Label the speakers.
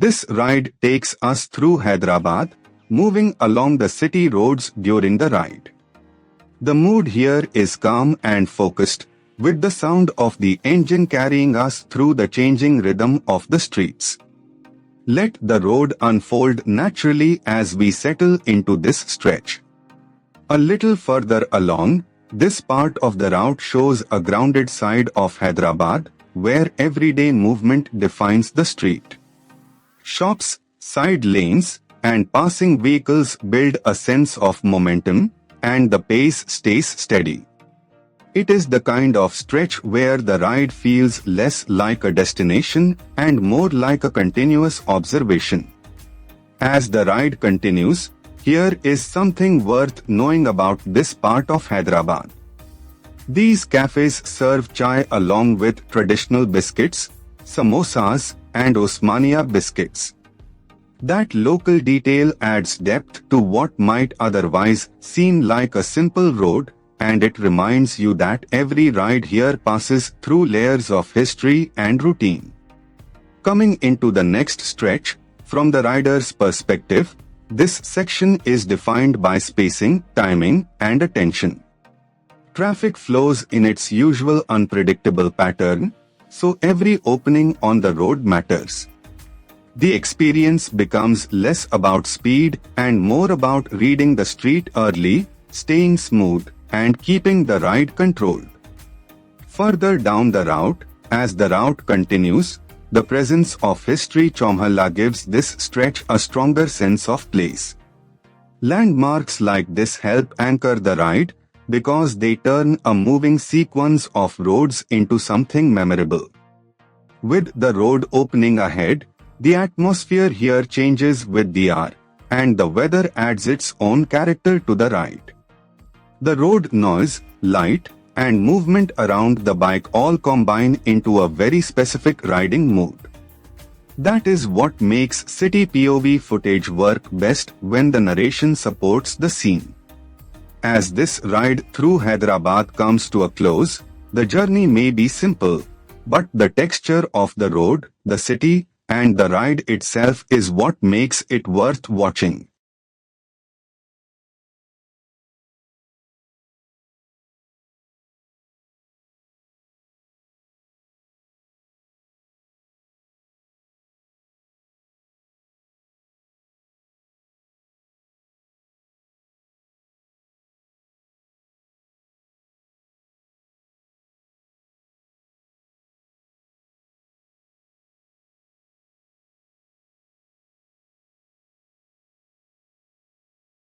Speaker 1: This ride takes us through Hyderabad, moving along the city roads during the ride. The mood here is calm and focused, with the sound of the engine carrying us through the changing rhythm of the streets. Let the road unfold naturally as we settle into this stretch. A little further along, this part of the route shows a grounded side of Hyderabad, where everyday movement defines the street. Shops, side lanes, and passing vehicles build a sense of momentum, and the pace stays steady. It is the kind of stretch where the ride feels less like a destination and more like a continuous observation. As the ride continues, here is something worth knowing about this part of Hyderabad. These cafes serve chai along with traditional biscuits, samosas, and Osmania biscuits. That local detail adds depth to what might otherwise seem like a simple road, and it reminds you that every ride here passes through layers of history and routine. Coming into the next stretch, from the rider's perspective, this section is defined by spacing, timing, and attention. Traffic flows in its usual unpredictable pattern, so every opening on the road matters. The experience becomes less about speed and more about reading the street early, staying smooth, and keeping the ride controlled. Further down the route, as the route continues, the presence of history Chomhalla gives this stretch a stronger sense of place. Landmarks like this help anchor the ride because they turn a moving sequence of roads into something memorable. With the road opening ahead, the atmosphere here changes with the hour, and the weather adds its own character to the ride. The road noise, light, and movement around the bike all combine into a very specific riding mood. That is what makes city POV footage work best when the narration supports the scene. As this ride through Hyderabad comes to a close, the journey may be simple, but the texture of the road, the city, and the ride itself is what makes it worth watching.